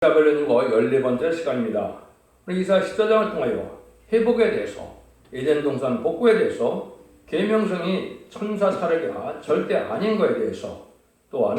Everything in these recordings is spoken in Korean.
이사벨론과 14번째 시간입니다. 이사 14장을 통하여 회복에 대해서, 에덴 동산 복구에 대해서, 계명성이 천사 사르기가 절대 아닌 것에 대해서, 또한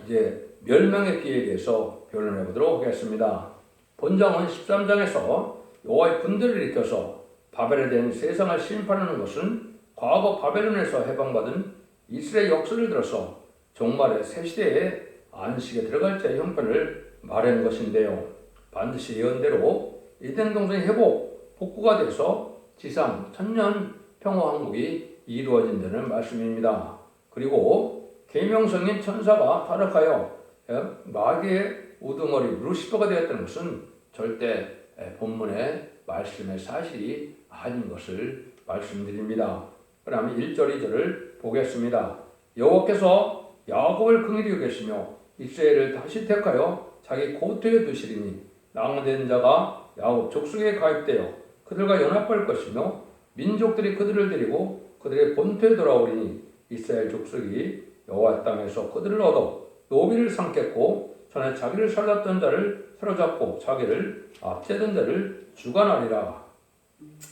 이제 멸망의 비에 대해서 변론해 보도록 하겠습니다. 본장은 13장에서 여호와의 분들을 일으켜서 바벨에 대한 세상을 심판하는 것은 과거 바벨론에서 해방받은 이스라엘 역사를 들어서 종말의 새 시대에 안식에 들어갈 자의 형편을 말하는 것인데요. 반드시 예언대로 에덴 동산의 회복, 복구가 돼서 지상 천년 평화 왕국이 이루어진다는 말씀입니다. 그리고 계명성인 천사가 타락하여 마귀의 우두머리 루시퍼가 되었다는 것은 절대 본문의 말씀의 사실이 아닌 것을 말씀드립니다. 그러면 1절, 2절을 보겠습니다. 여호와께서 야곱을 긍휼히 여기시며 이스라엘을 다시 택하여 자기 고토에 두시리니 낭된 자가 야곱 족속에 가입되어 그들과 연합할 것이며 민족들이 그들을 데리고 그들의 본토에 돌아오리니 이스라엘 족속이 여호와 땅에서 그들을 얻어 노비를 삼겠고 전에 자기를 살랐던 자를 사로잡고 자기를 압제하던 자를 주관하리라.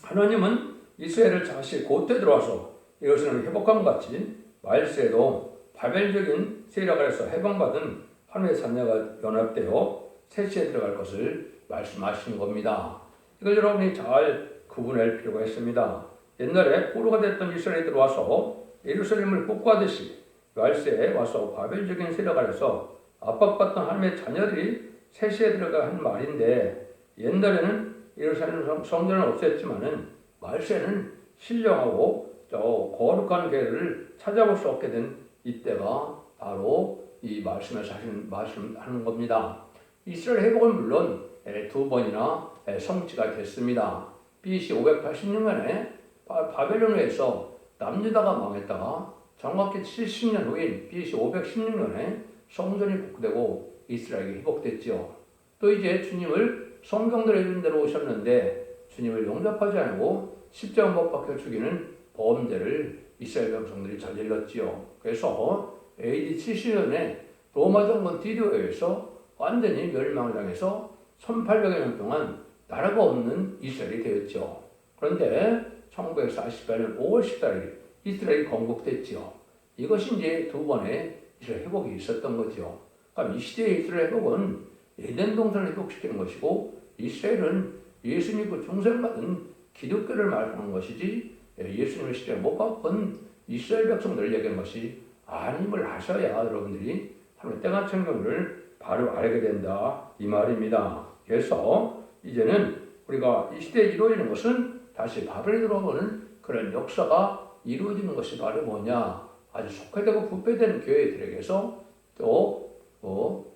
하나님은 이스라엘을 다시 고토에 들어와서 이것을 회복함 같이 말세에도 바벨적인 세력 아래서 해방받은 하나님의 자녀가 연합되어 세시에 들어갈 것을 말씀하시는 겁니다. 이걸 여러분이 잘 구분할 필요가 있습니다. 옛날에 포로가 됐던 이스라엘이 들어와서 예루살렘을 복구하듯이 말세에 와서 바벨적인 세력 아래서 압박받던 하나님의 자녀들이 세시에 들어가 한 말인데, 옛날에는 예루살렘 성전은 없었지만은 말세는 신령하고 거룩한 계를 찾아볼 수 없게 된 이때가 바로 이 말씀에 사실 말씀하는 겁니다. 이스라엘 회복은 물론 두 번이나 성취가 됐습니다. BC 586년에 바벨론에서 남유다가 망했다가 정확히 70년 후인 BC 516년에 성전이 복구되고 이스라엘이 회복됐죠. 또 이제 주님을 성경대로 해준 대로 오셨는데 주님을 용납하지 않고 십자가 못 박혀 죽이는 범죄를 이스라엘 백성들이 저질렀지요. 그래서 AD 70년에 로마 정권 디디오에 의해서 완전히 멸망을 당해서 1800여 년 동안 나라가 없는 이스라엘이 되었죠. 그런데 1948년 5월 14일 이스라엘이 건국됐죠. 이것이 이제 두 번의 이스라엘 회복이 있었던 거죠. 그러니까 이 시대의 이스라엘 회복은 에덴 동산을 회복시키는 것이고, 이스라엘은 예수 믿고 중생받은 기독교를 말하는 것이지 예수님의 시대에 못 박은 이스라엘 백성들을 얘기한 것이 아님을 아셔야 여러분들이 하나님의 때가 성경을 바로 알게 된다, 이 말입니다. 그래서 이제는 우리가 이 시대에 이루어지는 것은 다시 바벨에 들어오는 그런 역사가 이루어지는 것이 바로 뭐냐, 아주 속회되고 부패된 교회들에게서 또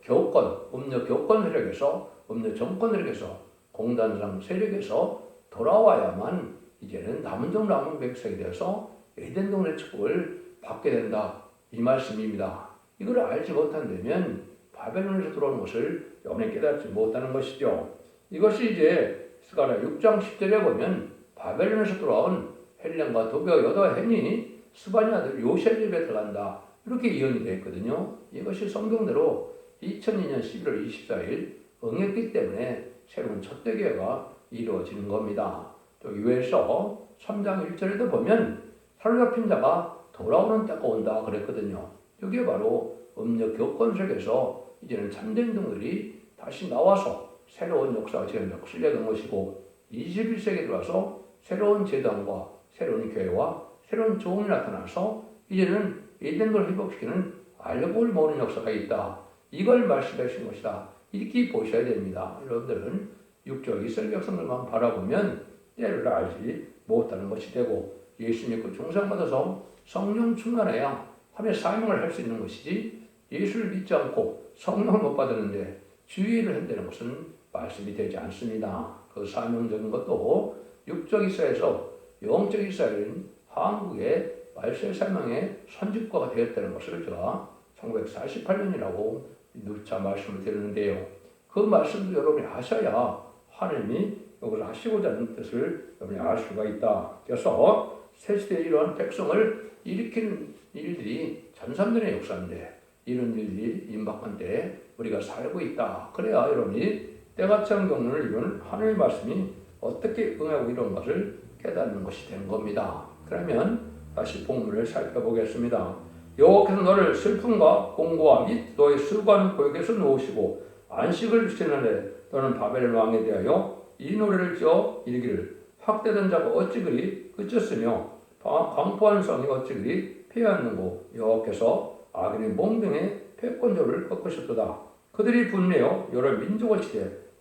교권, 음료 교권 세력에서, 음료 정권 세력에서, 공단상 세력에서 돌아와야만 이제는 남은 종 남은 백성이 되어서 에덴 동산의 축복을 받게 된다, 이 말씀입니다. 이걸 알지 못한다면 바벨론에서 들어오는 것을 영원히 깨닫지 못하는 것이죠. 이것이 이제 스가랴 6장 10절에 보면 바벨론에서 돌아온 헬렌과 도비와 여다와 헨이 스바냐 아들 요셉 집에 들어간다, 이렇게 예언이 되어 있거든요. 이것이 성경대로 2002년 11월 24일 응했기 때문에 새로운 첫대 교회가 이루어지는 겁니다. 또 유에서 3장 1절에도 보면 사로잡힌 자가 돌아오는 때가 온다 그랬거든요. 이게 바로 음력 교권 속에서 이제는 참된 종들이 다시 나와서 새로운 역사가 지어진 것을 얘기한 것이고, 21세기에 들어와서 새로운 제도과 새로운 교회와 새로운 조언이 나타나서 이제는 에덴을 회복시키는 알고 모르는 역사가 있다, 이걸 말씀해 주신 것이다, 이렇게 보셔야 됩니다. 여러분들은 육적 이스라엘 백성들만 바라보면 때를 알지 못하는 것이 되고, 예수 믿고 중생받아서 성령 충만해야 하나님의 사명을 할 수 있는 것이지, 예수를 믿지 않고 성령을 못 받았는데 주의를 한다는 것은 말씀이 되지 않습니다. 그 사명적인 것도 육적 이스라엘에서 영적 이스라엘인 한국의 말세 사명의 선집과가 되었다는 것을 제가 1948년이라고 누차 말씀을 드렸는데요. 그 말씀도 여러분이 아셔야 하나님이 이것을 하시고자 하는 뜻을 여러분이 알 수가 있다. 그래서 새시대에 이러한 백성을 일으키는 일들이 전삼전의 역사인데, 이런 일들이 임박한 때 우리가 살고 있다. 그래야 여러분이 때가 찬 경륜을 이루는 하나님의 말씀이 어떻게 응하고 이런 것을 깨닫는 것이 되는 겁니다. 그러면 다시 본문을 살펴보겠습니다. 여호와께서 너를 슬픔과 공고와 및 너의 수고하는 고역에서 놓으시고 안식을 주시는데 너는 바벨 왕에 대하여 이 노래를 지어 이르기를 확대된 자가 어찌 그리 그쳤으며 광포한 성이 어찌 그리 패하였는고 여호와께서 악인의 몽둥이에 패권조를 꺾으셨도다. 그들이 분내어 여러 민족을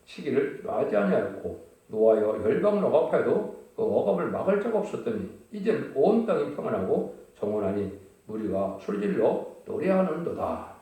치기를 마지 아니하였고 노하여 열방을 억압하여도 그 억압을 막을 자가 없었더니 이젠 온 땅이 평안하고 정원하니 무리가 술질러 노래하는도다.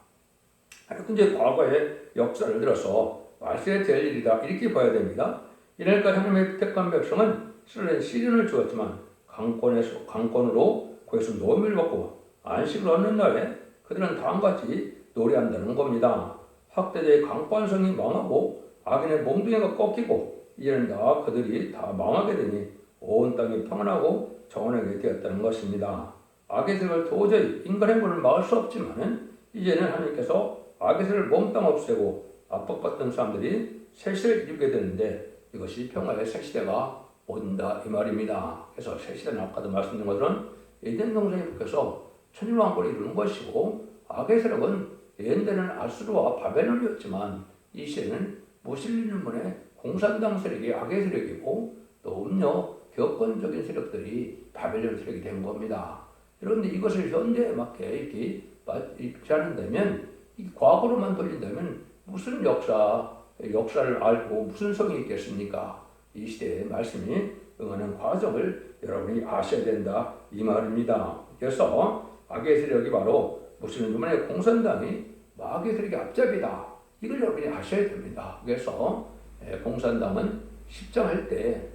이제 과거의 역사를 들어서 말세에 될 일이다 이렇게 봐야 됩니다. 이날까 하나님의 택한 백성은 이스라엘에 시련을 주었지만 강권으로 거기서 노임을 받고 안식을 얻는 날에 그들은 다음같이 노래한다는 겁니다. 학대자의 강권성이 망하고 악인의 몽둥이가 꺾이고 이제는 다 그들이 다 망하게 되니 온 땅이 평안하고 정원하게 되었다는 것입니다. 악의 세력을 도저히 인간의 힘을 막을 수 없지만 이제는 하나님께서 악의 세력을 몽땅 없애고 압박받던 사람들이 새 시대를 이루게 되는데 이것이 평화의 새 시대가 온다 이 말입니다. 그래서 새 시대는 아까도 말씀드린 것처럼 에덴 동산이 북해서 천일왕국을 이루는 것이고 악의 세력은 옛날에는 아수르와 바벨론이었지만 이 시대는 무슬림문의 공산당 세력이 악의 세력이고 또 음료 교권적인 세력들이 바벨론 세력이 된 겁니다. 그런데 이것을 현대에 맞게 이렇게 입지않는다면 이 과거로만 돌린다면 무슨 역사를 알고 무슨 성이 있겠습니까? 이 시대의 말씀이 응하는 과정을 여러분이 아셔야 된다 이 말입니다. 그래서 악의 세력이 바로 무슬림의 공산당이 악의 세력의 앞잡이다. 이걸 여러분이 아셔야 됩니다. 그래서 공산당은 십장할 때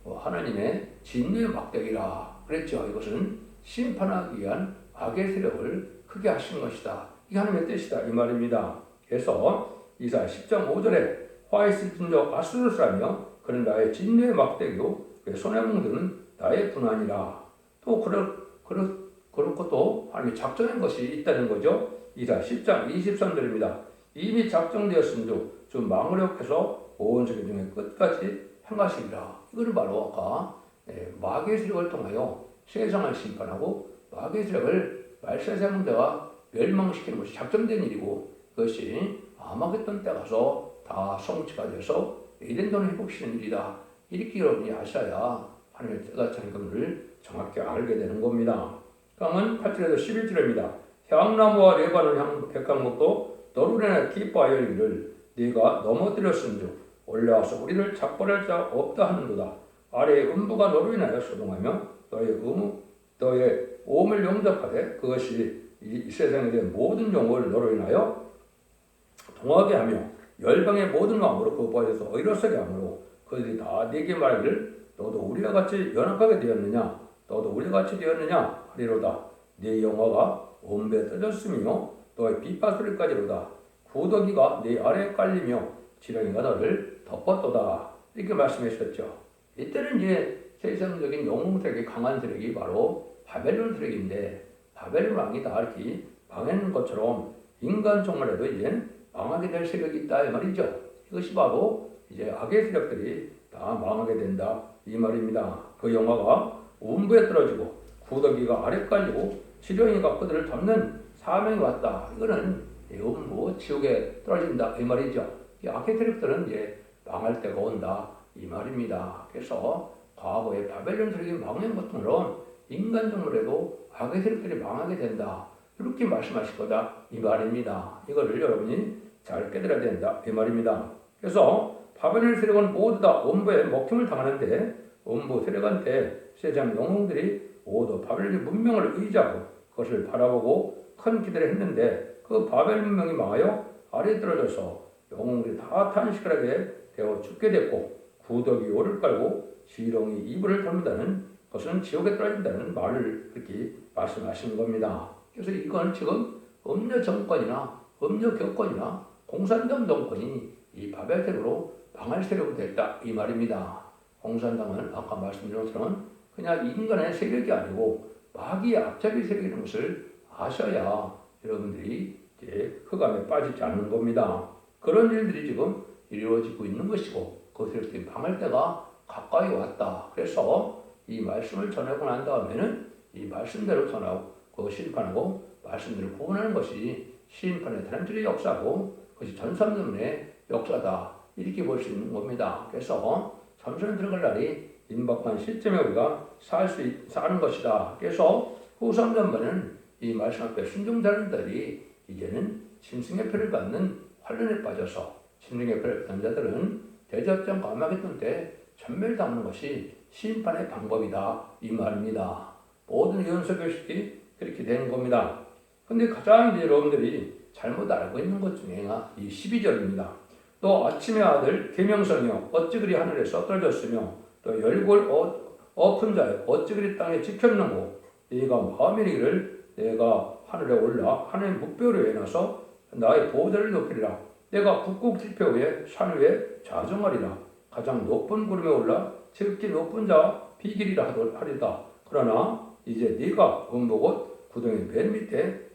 하나님의 진노의 막대기라 그랬죠. 이것은 심판하기 위한 악의 세력을 크게 하신 것이다. 이게 하나님의 뜻이다 이 말입니다. 그래서 이사야 10장 5절에 화 있을 진적 아수르라며 그는 나의 진노의 막대기요 그의 손에 몽드는 나의 분한이라. 또 그렇고도 하나님이 작정한 것이 있다는 거죠. 이사야 10장 23절입니다. 이미 작정되었은즉 좀 망으력해서 온 세계 중에 끝까지 행하시리라. 이거는 바로 아까 마귀의 세력을 통하여 세상을 심판하고 마귀의 세력을 말세세 문제가 멸망시키는 것이 작정된 일이고 그것이 아마겟돈 때 가서 다 성취가 돼서 에덴동을 회복시키는 일이다. 이렇게 여러분이 아셔야 하나님의 때가 찬 것을 정확히 알게 되는 겁니다. 강은 8절에서 11절입니다. 향나무와 레바논 백향목도 너로 인해 기뻐하여 이르기를 네가 넘어뜨렸은즉 올라와서 우리를 작벌할 자 없다 하는도다. 아래의 음부가 너로 인하여 소동하며 너의 오음을 용접하되 그것이 이 세상에 대한 모든 영혼을 너로 인하여 동하게 하며 열방의 모든 마음으로 그 보아져서 어이로서게 하므로 그들이 다 네게 말하기를 너도 우리와 같이 연합하게 되었느냐 너도 우리와 같이 되었느냐 하리로다. 네 영화가 온배에 떠졌으며 너의 빗바소리까지로다. 구더기가 네 아래에 깔리며 지렁이가 너를 덮었도다. 이렇게 말씀하셨죠. 이때는 이제 세상적인 영웅 세력이 강한 세력이 바로 바벨론 세력인데 바벨론 왕이 다 이렇게 망하는 것처럼 인간 종말에도 이제 망하게 될 세력이 있다 이 말이죠. 이것이 바로 이제 악의 세력들이 다 망하게 된다 이 말입니다. 그 영화가 음부에 떨어지고 구더기가 아래 깔리고 지렁이가 그들을 덮는 사명이 왔다. 이거는 음부 지옥에 떨어진다 이 말이죠. 이 악의 세력들은 이제 망할 때가 온다 이 말입니다. 그래서 과거에 바벨론 세력이 망한 것처럼 인간 종말에도 악의 세력들이 망하게 된다. 이렇게 말씀하실 거다 이 말입니다. 이거를 여러분이 잘 깨달아야 된다 이 말입니다. 그래서 바벨론 세력은 모두 다 음부에 먹힘을 당하는데 음부 세력한테 세상 영웅들이 모두 바벨론의 문명을 의지하고 그것을 바라보고 큰 기대를 했는데 그 바벨 문명이 망하여 아래에 떨어져서 영웅들이 다 탄식을 하게 되어 죽게 됐고 구더기 오를 깔고 지렁이 이불을 덮는다는 것은 지옥에 떨어진다는 말을 이렇게 말씀하시는 겁니다. 그래서 이건 지금 음료 정권이나 음료 교권이나 공산당 정권이 이 바벨 세력으로 망할 세력이 됐다 이 말입니다. 공산당은 아까 말씀드린 것처럼 그냥 인간의 세력이 아니고 마귀의 앞잡이 세력이라는 것을 아셔야 여러분들이 이제 흑암에 빠지지 않는 겁니다. 그런 일들이 지금 이루어지고 있는 것이고 그것을 방할 때가 가까이 왔다. 그래서 이 말씀을 전하고 난 다음에는 이 말씀대로 전하고 심판하고 말씀대로 구원하는 것이 심판의 단절의 역사고 그것이 전삼년의 역사다. 이렇게 볼 수 있는 겁니다. 그래서 참선에 들어갈 날이 임박한 시점에 우리가 사는 것이다. 그래서 후삼전반은 이 말씀 앞에 순종자들이 이제는 짐승의 표를 받는 환란에 빠져서 짐승의 표를 받는 자들은 대접전 감하겠던 때 전멸당하는 것이 심판의 방법이다. 이 말입니다. 모든 연설교식이 그렇게 되는 겁니다. 근데 가장 이제 여러분들이 잘못 알고 있는 것 중에 이 12절입니다. 또 아침의 아들 계명성이여 어찌 그리 하늘에서 떨어졌으며 또 열골 엎은 자여 어찌 그리 땅에 지켰는고 네가 마음에 이르기를 내가 하늘에 올라 하늘의 묵배로 해놔서 나의 보호자를 높이리라. 내가 북극 지표 위에 산 위에 자정하리라. 가장 높은 구름에 올라 지극히 높은 자 비길이라 하리다. 그러나 이제 네가 원복옷 구덩이 맨 밑에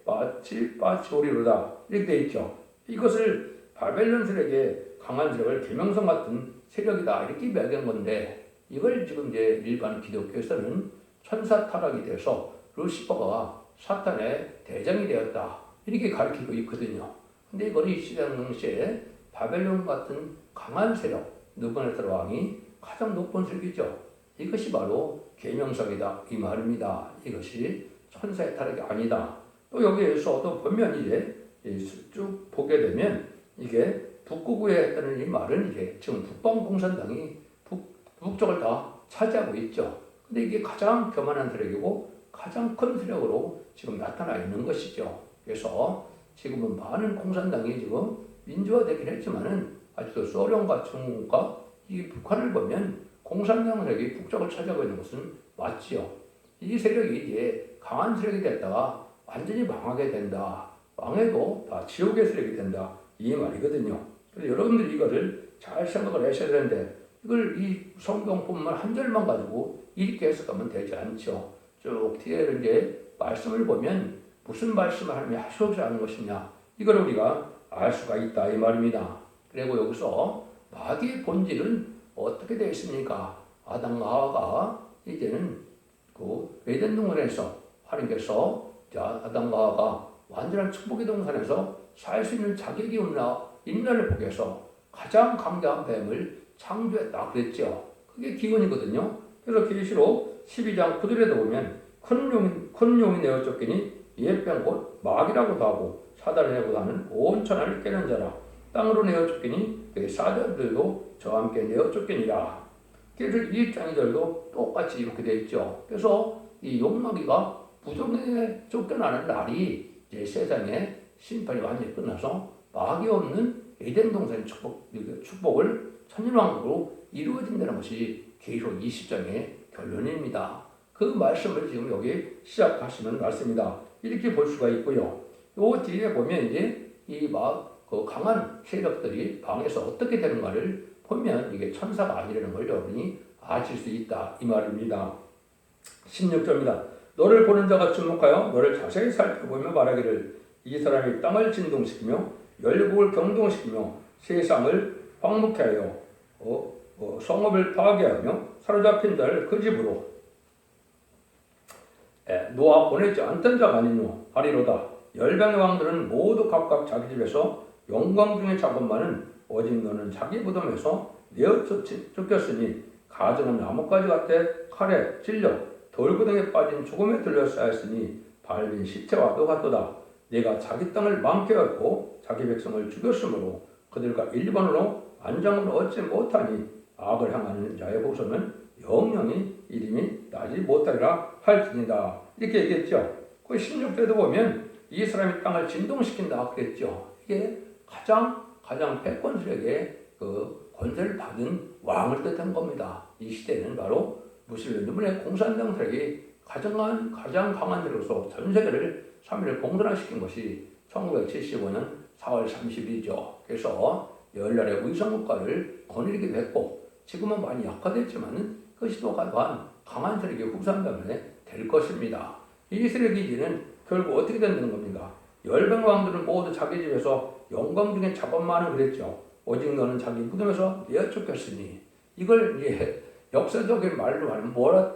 빠치오리로다. 이렇게 되어 있죠. 이것을 바벨론들에게 강한 세력을 계명성 같은 세력이다. 이렇게 이야기한 건데 이걸 지금 이제 일반 기독교에서는 천사 타락이 돼서 루시퍼가 사탄의 대장이 되었다. 이렇게 가르치고 있거든요. 근데 이거는 이 시대 당시에 바벨론 같은 강한 세력, 느부갓네살 왕이 가장 높은 세력이죠. 이것이 바로 계명성이다. 이 말입니다. 이것이 천사의 타락이 아니다. 또 여기에서도 보면 이제 쭉 보게 되면 이게 북극우에 했다는 이 말은 이게 지금 북방공산당이 북쪽을 다 차지하고 있죠. 근데 이게 가장 교만한 세력이고 가장 큰 세력으로 지금 나타나 있는 것이죠. 그래서 지금은 많은 공산당이 지금 민주화되긴 했지만은 아직도 소련과 중국과 이 북한을 보면 공산당 세력이 북쪽을 차지하고 있는 것은 맞지요. 이 세력이 이제 강한 세력이 됐다가 완전히 망하게 된다. 망해도 다 지옥의 세력이 된다. 이 말이거든요. 그래서 여러분들이 이거를 잘 생각을 하셔야 되는데 이걸 이 성경 본문 한 절만 가지고 이렇게 해석하면 되지 않죠. 쭉 뒤에 이제 말씀을 보면 무슨 말씀을 하나님이 하시고자 하는 것이냐 이걸 우리가 알 수가 있다 이 말입니다. 그리고 여기서 마귀의 본질은 어떻게 되어 있습니까? 아담과 하와가 이제는 그 에덴 동산에서 하나님께서 아담과 하와가 완전한 축복의 동산에서 살 수 있는 자격이 있나를 보기 위해서 가장 강대한 뱀을 창조했다 그랬죠. 그게 기원이거든요. 그래서 계시록 12장 9절에도 보면 큰 용이 내어 쫓기니 옛뱀 곧 마귀라고도 하고 사단을 내고도 하는 온 천하를 깨는 자라. 땅으로 내어 쫓기니 그의 사자들도 저와 함께 내어 쫓기니라. 그래서 이 장이들도 똑같이 이렇게 되어 있죠. 그래서 이 용마귀가 부정에 쫓겨나는 날이 이제 세상에 심판이 완전히 끝나서 마귀 없는 에덴 동산의 축복을 천일왕국으로 이루어진다는 것이 계시록 20장의 결론입니다. 그 말씀을 지금 여기 시작하시는 말씀입니다. 이렇게 볼 수가 있고요. 요 뒤에 보면 이제 그 강한 세력들이 방에서 어떻게 되는가를 보면 이게 천사가 아니라는 걸 여러분이 아실 수 있다 이 말입니다. 16절입니다. 너를 보는 자가 주목하여 너를 자세히 살펴보며 말하기를 이 사람이 땅을 진동시키며 열국을 경동시키며 세상을 황무케 하여 성읍을 파괴하며 사로잡힌 자를 그 집으로 놓아 보내지 않던 자가 아니뇨 하리로다. 열방의 왕들은 모두 각각 자기 집에서 영광 중의 자본만은 오직 너는 자기 무덤에서 내어 쫓겼으니 가정은 나뭇가지 같아 칼에 찔려 돌구덩이에 빠진 죽음에 들려 쌓였으니 밟은 시체와도 같도다. 네가 자기 땅을 망케 하고 자기 백성을 죽였으므로 그들과 일본으로 안정을 얻지 못하니 악을 향하는 자의 후손은 영영이 이름이 나지 못하리라 할지니라. 이렇게 얘기했죠. 그 16절에도 보면 이 사람이 땅을 진동시킨다 그랬죠. 이게 가장 패권세력의 그 권세를 받은 왕을 뜻한 겁니다. 이 시대는 바로 무슬림의 공산당 세력이 가장 강한 세력으로서 전 세계를 3일을 공산화시킨 것이 1975년 4월 30일이죠. 그래서 열날의 위성국가를 거느리기도 했고 지금은 많이 약화됐지만 그것이 또한 강한 세력의 후산당에 될 것입니다. 이 세력이 이제는 결국 어떻게 된다는 겁니까? 열방 왕들은 모두 자기 집에서 영광 중에 잡아만은 그랬죠. 오직 너는 자기 무덤에서 내어 쫓겼으니 이걸 이제 역사적인 말로 하면 뭐라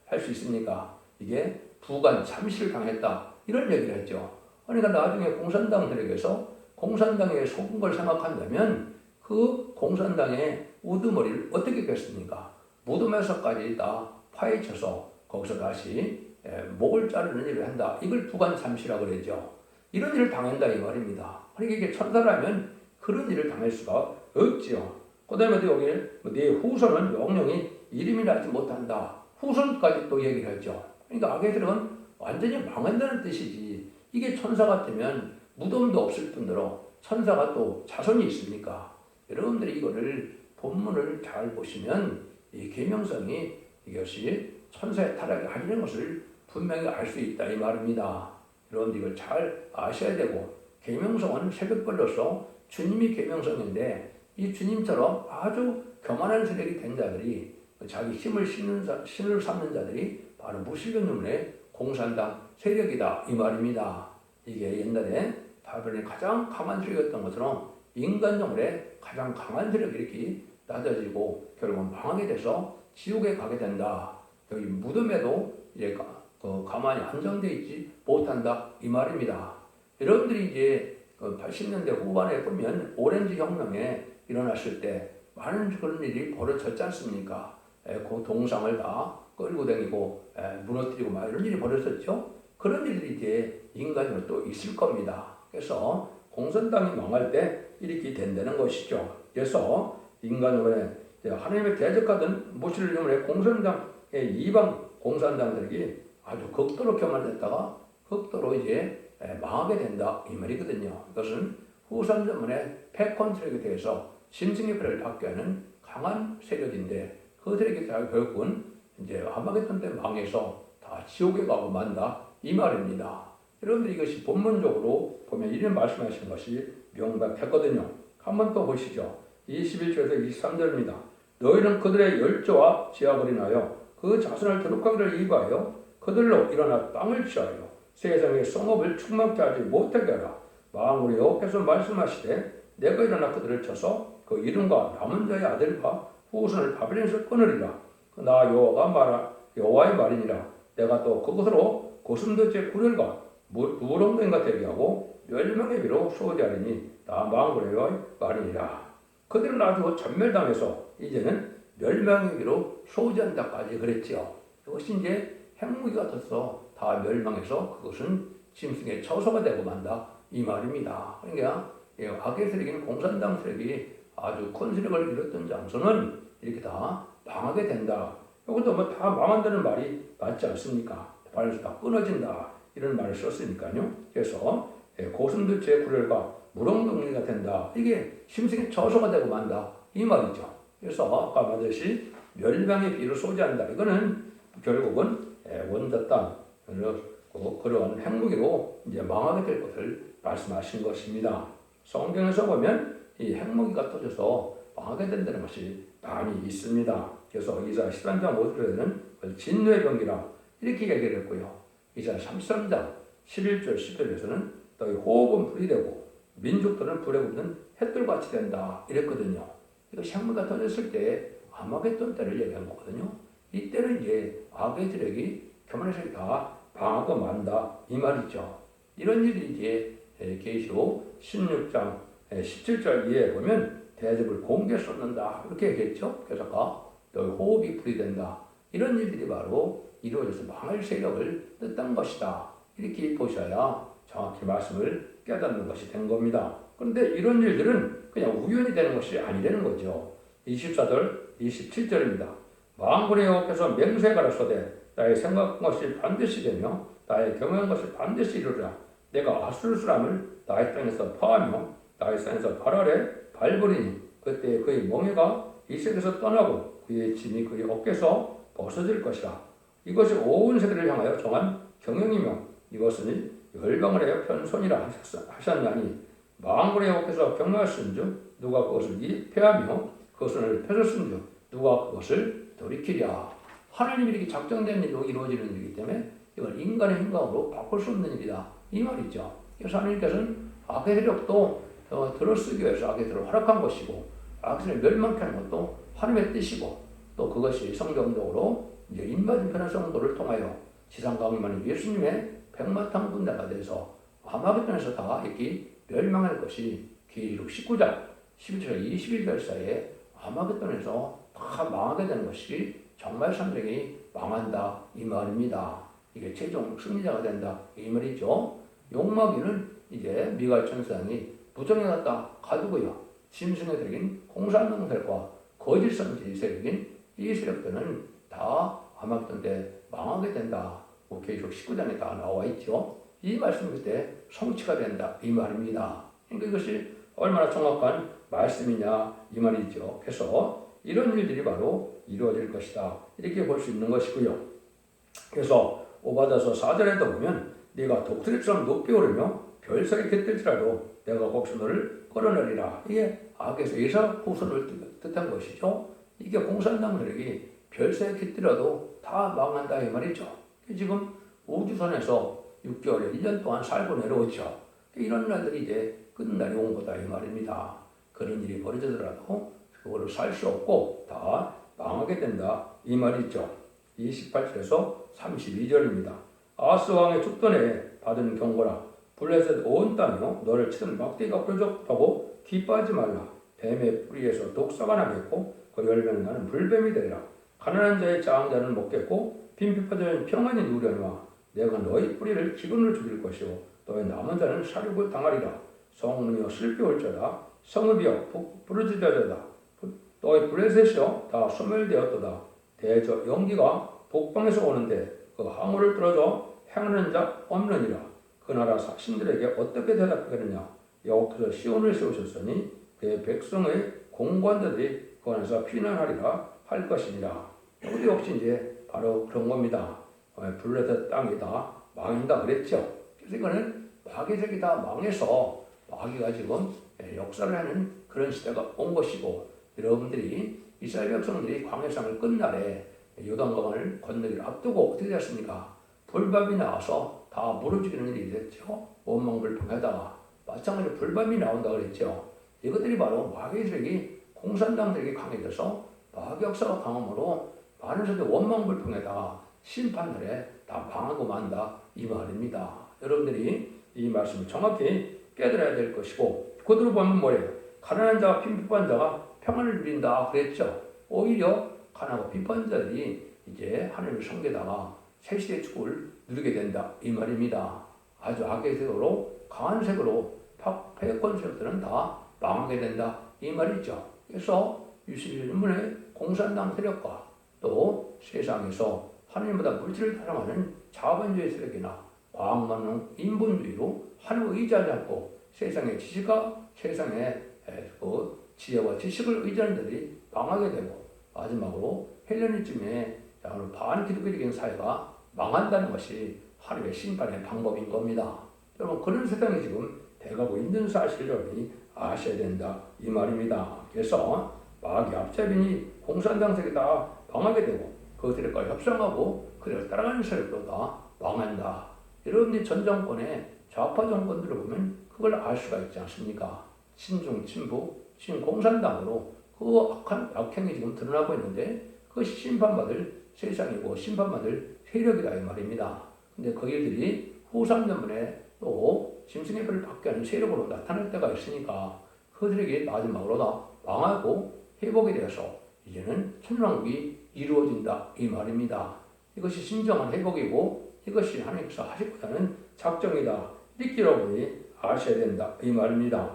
할 수 있습니까? 이게 부관 참시를 당했다 이런 얘기를 했죠. 그러니까 나중에 공산당들에게서 공산당에 속은 걸 생각한다면 그 공산당의 우두머리를 어떻게 했습니까? 무덤에서까지 다 파헤쳐서 거기서 다시 목을 자르는 일을 한다. 이걸 부관 참시라고 그러죠. 이런 일을 당한다 이 말입니다. 그러니까 이게 천사라면 그런 일을 당할 수가 없지요. 그 다음에 여기 네 후손은 영영이 이름이 나지 못한다. 후손까지 또 얘기를 했죠. 그러니까 악의 세력은 완전히 망한다는 뜻이지. 이게 천사 같으면 무덤도 없을 뿐더러 천사가 또 자손이 있습니까? 여러분들이 이거를 본문을 잘 보시면 이 계명성이 이것이 천사의 타락이 아니라는 것을 분명히 알 수 있다 이 말입니다. 여러분들 이걸 잘 아셔야 되고 계명성은 새벽별로서 주님이 계명성인데 이 주님처럼 아주 교만한 세력이 된 자들이 자기 힘을 신을 삼는 자들이 바로 무신론문의 공산당 세력이다 이 말입니다. 이게 옛날에 바벨론의 가장 강한 세력이었던 것처럼 인간정물의 가장 강한 세력이 이렇게 낮아지고 결국은 망하게 돼서 지옥에 가게 된다. 여기 무덤에도 이제 가만히 안정되어 있지 못한다 이 말입니다. 여러분들이 이제 80년대 후반에 보면 오렌지 혁명에 일어났을 때 많은 그런 일이 벌어졌지 않습니까? 그 동상을 다 끌고 다니고 무너뜨리고 막 이런 일이 벌어졌죠. 그런 일들이 이제 인간으로 또 있을 겁니다. 그래서 공산당이 망할 때 이렇게 된다는 것이죠. 그래서 인간으로 하나님의 대적하던 무슬림의 공산당의 이방 공산당들이 아주 극도로 교만했다가 극도로 이제 망하게 된다 이 말이거든요. 이것은 후삼 전문의 패권 세력에 대해서 심승의 표를 받게 하는 강한 세력인데 그 세력이 결국은 이제 아마겟돈 때 망해서 다 지옥에 가고 만다 이 말입니다. 여러분들 이것이 본문적으로 보면 이런 말씀하시는 것이 명백했거든요. 한번 또 보시죠. 21절에서 23절입니다. 너희는 그들의 열조와 지하를 인하여 그 자손을 거룩하기를 이바하여 그들로 일어나 땅을 취하여 세상의 성읍을 충만케 하지 못하게 하라. 만군의 여호와께서 말씀하시되 내가 일어나 그들을 쳐서 그 이름과 남은 자의 아들과 후손을 바벨론에서 끊으리라. 나 여호와의 말이니라. 내가 또 그것으로 고슴도치의 굴혈과 무릉덩이가 되게 하고 멸망의 비로 소지하리니 나 만군의 여호와의 말이니라. 그들은 아주 전멸당해서 이제는 멸망의 비로 소지한다까지 그랬지요. 이것이 이제 핵무기가 돼서 다 멸망해서 그것은 짐승의 처소가 되고 만다 이 말입니다. 그러니까 악의 세력인 공산당 세력이 아주 큰 세력을 이뤘던 장소는 이렇게 다 망하게 된다. 이것도 뭐 다 망한다는 말이 맞지 않습니까? 발에서 다 끊어진다 이런 말을 썼으니까요. 그래서 고슴도치의 굴혈과 무릉덩이가 된다. 이게 짐승의 처소가 되고 만다 이 말이죠. 그래서 아까 말했듯이 멸망의 비를 소지한다. 이거는 결국은 원자 땅 그런 핵무기로 이제 망하게 될 것을 말씀하신 것입니다. 성경에서 보면 이 핵무기가 터져서 망하게 된다는 것이 많이 있습니다. 그래서 이사야 13장 5절에는 진노의 병기라 이렇게 얘기를 했고요. 이사야 33장 11절 10절에서는 너희 호흡은 불이 되고 민족들은 불에 굽는 햇돌같이 된다 이랬거든요. 이거 핵무기가 터졌을 때 아마겟돈 때를 얘기한 거거든요. 이때는 이제 악의 세력이 교만의 세력이 다 망하고 만다 이 말이죠. 이런 일이 이제 계시록 16장 17절 이하에 보면 대접을 공개 쏟는다 이렇게 얘기했죠. 그래서 아까 너희 호흡이 불이 된다. 이런 일들이 바로 이루어져서 망할 세력을 뜻한 것이다. 이렇게 보셔야 정확히 말씀을 깨닫는 것이 된 겁니다. 그런데 이런 일들은 그냥 우연히 되는 것이 아니라는 거죠. 24절 27절입니다. 만군의 여호와께서 맹세가라사대 나의 생각한 것이 반드시 되며 나의 경영한 것이 반드시 이루리라. 내가 아수르 사람을 나의 땅에서 파하며 나의 산에서 발 아래 밟으리니 그때 그의 멍에가 이 세계에서 떠나고 그의 짐이 그의 어깨에서 벗어질 것이라. 이것이 온 세대를 향하여 정한 경영이며 이것은 열방을 하여 편손이라 하셨나니 만군의 여호와께서 경영하신즉 누가 그것을 패하며 그것을 펴줬은즉 누가 그것을 돌이키랴. 하나님이 이렇게 작정된 일로 이루어지는 일이기 때문에 이걸 인간의 행각으로 바꿀 수 없는 일이다 이 말이죠. 그래서 하나님께서는 악의 세력도 들어쓰기 위해서 악의 세력을 허락한 것이고 악의 세력을 멸망케 하는 것도 하나님의 뜻이고 또 그것이 성경적으로 이제 인마준편한 성도를 통하여 지상 강림하는 예수님의 백마탄 군대가 돼서 아마겟돈에서 다 이렇게 멸망할 것이 계시록 19장 11절 21절 사이에 아마겟돈에서 다 망하게 되는 것이 정말 산적이 망한다 이 말입니다. 이게 최종 승리자가 된다 이 말이죠. 용마귀는 이제 미갈 천사장이 부정에 갖다 가두고요. 짐승의 세력인 공산당들과 거짓 선지 세력인 이 세력들은 다 아마겟돈 때 망하게 된다. 계시록 19장에 다 나와 있죠. 이 말씀이 그때 성취가 된다 이 말입니다. 그러니까 이것이 얼마나 정확한 말씀이냐 이 말이죠. 그래서 이런 일들이 바로 이루어질 것이다 이렇게 볼 수 있는 것이고요. 그래서 오바다서 4절에도 보면 네가 독수리처럼 높이 오르며 별석에 깃들지라도 내가 거기서 너를 끌어내리라. 이게 악에서 예사 후손을 뜻한 것이죠. 이게 공산당들이 별석에 깃들어도 다 망한다 이 말이죠. 지금 우주선에서 6개월, 1년 동안 살고 내려오죠. 이런 날들이 이제 끝난 날이 온 거다 이 말입니다. 그런 일이 벌어지더라도 그거를 살 수 없고 다 망하게 된다 이 말이죠. 28절에서 32절입니다. 아하스 왕의 죽던에 받은 경고라. 블레셋 온 땅이요 너를 치던 막대기가 부러졌다고 기뻐하지 말라. 뱀의 뿌리에서 독사가 나겠고 그 열매는 나는 불뱀이 되리라. 가난한 자의 장자는 먹겠고 빈핍한 평안히 누려니와 내가 너희 뿌리를 기근으로 죽일 것이요 너희 남은 자는 사륙을 당하리라. 성문이여 슬피 올자다. 성읍이여 부르짖어자다. 너희 블레셋이여 다 소멸되었도다. 대저 연기가 북방에서 오는데 그 항우를 뚫어져 행하는 자 없느니라. 그 나라 신들에게 어떻게 대답하겠느냐. 여호와께서 시온을 세우셨으니 그의 백성의 공관자들이 그 안에서 피난하리라 할 것이니라. 여기 역시 이제 바로 그런 겁니다. 블레셋 땅이 다 망한다 그랬죠. 그래서 이거는 마귀색이 다 망해서 마귀가 지금 역사를 하는 그런 시대가 온 것이고 여러분들이 이스라엘 백성들이 광야상을 끝날에 요단강을 건너기를 앞두고 어떻게 됐습니까? 불밤이 나와서 다 무너지는 일이 됐죠. 원망불평하다가 마찬가지로 불밤이 나온다 그랬죠. 이것들이 바로 마귀색이 공산당들에게 강해져서 마귀 역사가 강함으로 많은 사람들이 원망불평에다가 심판날에 다 망하고 만다 이 말입니다. 여러분들이 이 말씀을 정확히 깨달아야 될 것이고 그대로 보면 뭐예요? 가난한 자와 빈핍한 자가 평안을 누린다 그랬죠. 오히려 가난하고 빈핍한 자들이 이제 하나님을 섬기다가 새시대의 축복을 누리게 된다 이 말입니다. 아주 악의 색으로 강한 색으로 패권 세력들은 다 망하게 된다 이 말이죠. 그래서 유시민문의 공산당 세력과 또 세상에서 하나님보다 물질을 사랑하는 자본주의 세력이나 과학만능 인본주의로 하나님을 의지하지 않고 세상의 지식과 세상의 그 지혜와 지식을 의지하는 자들이 망하게 되고 마지막으로 헬레니즘의 반기독교적인 사회가 망한다는 것이 하나님의 심판의 방법인 겁니다. 여러분 그런 세상이 지금 돼가고 있는 사실을 여러분이 아셔야 된다 이 말입니다. 그래서 마귀 앞잡이니 공산당 세력이 다 망하게 되고 그 세력과 협상하고 그들을 따라가는 세력도 다 망한다. 여러분들이 전 정권의 좌파 정권들을 보면 그걸 알 수가 있지 않습니까? 친중, 친부, 친공산당으로 그 악한 악행이 지금 드러나고 있는데 그것이 심판받을 세상이고 심판받을 세력이다 이 말입니다. 근데 그 일들이 후삼 때문에 또 짐승의 벌을 받게 하는 세력으로 나타날 때가 있으니까 그들에게 마지막으로 다 망하고 회복이 되어서 이제는 천년왕국이 이루어진다 이 말입니다. 이것이 진정한 회복이고 이것이 하나님께서 하시고자 하는 작정이다. 이렇게 여러분이 아셔야 된다 이 말입니다.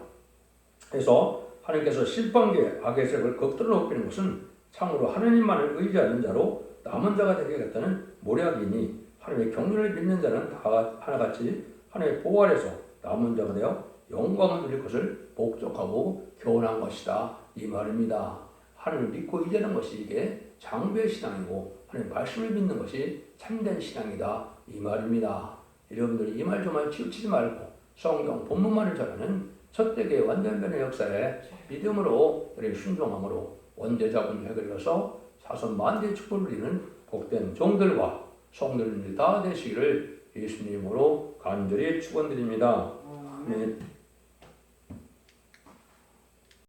그래서 하나님께서 심판기에 악의 세력을 겉들어 높이는 것은 참으로 하나님만을 의지하는 자로 남은 자가 되겠다는 모략이니 하나님의 경륜을 믿는 자는 다 하나같이 하나님의 보호 아래서 남은 자가 되어 영광을 누릴 것을 목적하고 교훈한 것이다 이 말입니다. 하나님을 믿고 의지하는 것이 이게 장부의 신앙이고 하나님 말씀을 믿는 것이 참된 신앙이다 이 말입니다. 여러분들이 이 말 저말 치우치지 말고 성경 본문만을 전하는 첫대계 완전변의 역사에 믿음으로 우리 순종함으로 원죄자분 해결해서 사선 만대의 축복을 누리는 복된 종들과 성도님들 다 되시기를 예수님으로 간절히 축원드립니다. 아멘.